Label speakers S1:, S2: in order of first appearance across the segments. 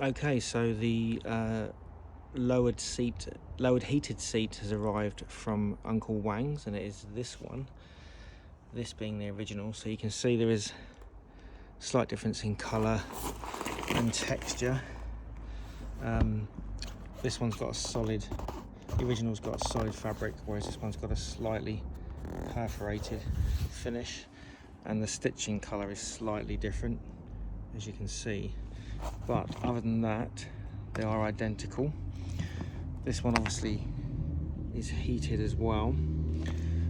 S1: Okay, so the lowered heated seat has arrived from Uncle Wangs, and it is this one, this being the original. So you can see there is a slight difference in colour and texture. This one's got a solid, the original's got a solid fabric, whereas this one's got a slightly perforated finish, and the stitching colour is slightly different, as you can see. But other than that, they are identical. This one obviously is heated as well,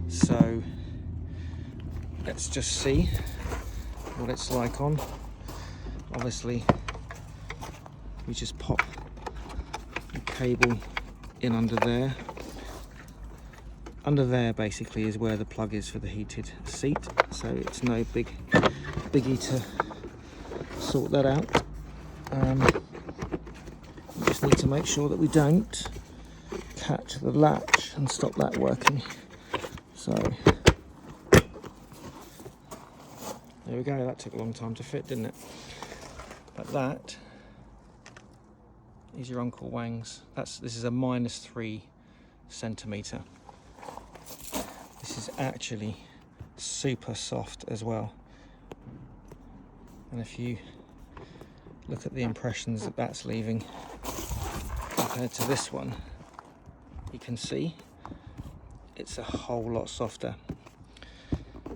S1: so let's just see what it's like on. Obviously we just pop the cable in under there. Under there basically is where the plug is for the heated seat, so it's no biggie to sort that out. We just need to make sure that we don't catch the latch and stop that working. So there we go, that took a long time to fit, didn't it? But that is your Uncle Wangs. This is a -3 centimetre. This is actually super soft as well. And if you look at the impressions that that's leaving compared to this one, you can see it's a whole lot softer.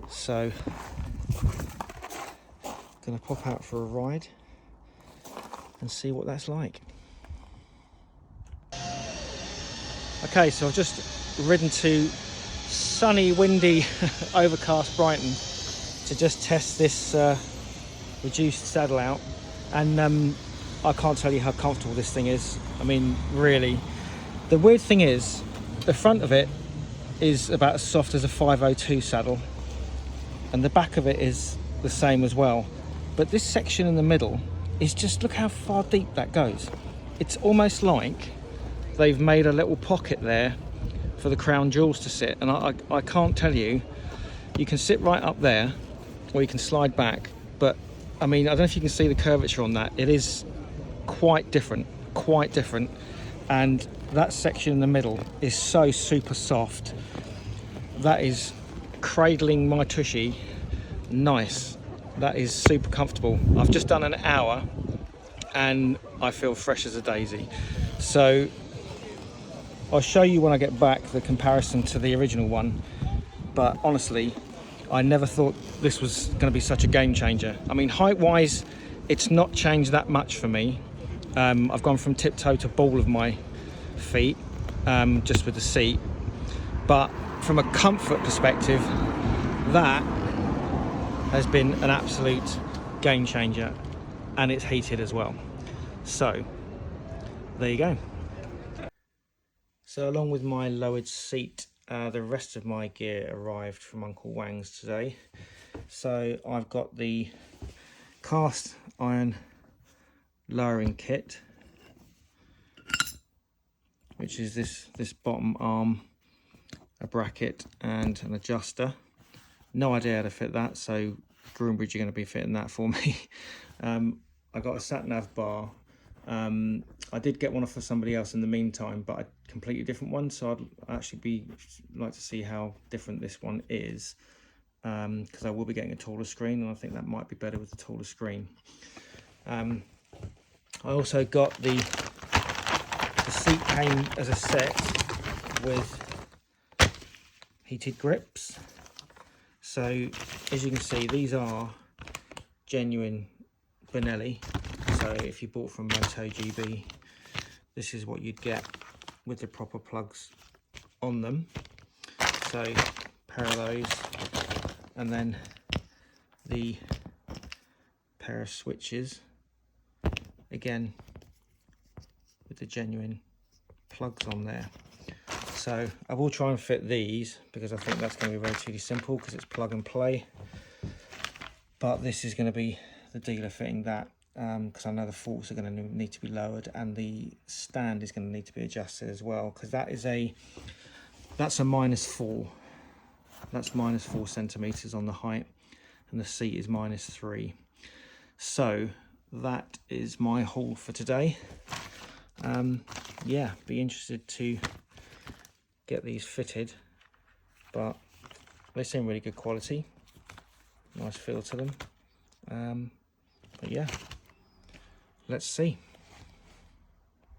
S1: So I'm going to pop out for a ride and see what that's like. Okay, so I've just ridden to sunny, windy, overcast Brighton to just test this reduced saddle out, and I can't tell you how comfortable this thing is. I mean, really. The weird thing is, the front of it is about as soft as a 502 saddle, and the back of it is the same as well. But this section in the middle is just, look how far deep that goes. It's almost like they've made a little pocket there for the crown jewels to sit, and I can't tell you, you can sit right up there or you can slide back, but I mean, I don't know if you can see the curvature on that. It is quite different, and that section in the middle is so super soft. That is cradling my tushy nice. That is super comfortable. I've just done an hour and I feel fresh as a daisy. So I'll show you when I get back the comparison to the original one, but honestly, I never thought this was going to be such a game changer. I mean, height wise, it's not changed that much for me. I've gone from tiptoe to ball of my feet, just with the seat. But from a comfort perspective, that has been an absolute game changer, and it's heated as well. So there you go. So along with my lowered seat, the rest of my gear arrived from Uncle Wangs today. So I've got the cast iron lowering kit, which is this bottom arm, a bracket and an adjuster. No idea how to fit that, so Groombridge are going to be fitting that for me. I got a sat-nav bar. I did get one off for somebody else in the meantime, but a completely different one, so I'd actually like to see how different this one is, because I will be getting a taller screen, and I think that might be better with the taller screen. I also got the seat came as a set with heated grips. So as you can see, these are genuine Benelli. So if you bought from MotoGB, this is what you'd get with the proper plugs on them. So pair of those, and then the pair of switches, again with the genuine plugs on there. So I will try and fit these, because I think that's going to be relatively simple because it's plug and play. But this is going to be the dealer fitting that, because I know the forks are going to need to be lowered, and the stand is going to need to be adjusted as well, because that's a -4. That's -4 centimeters on the height, and the seat is -3. So that is my haul for today. Yeah, be interested to get these fitted, but they seem really good quality, nice feel to them. But yeah, let's see.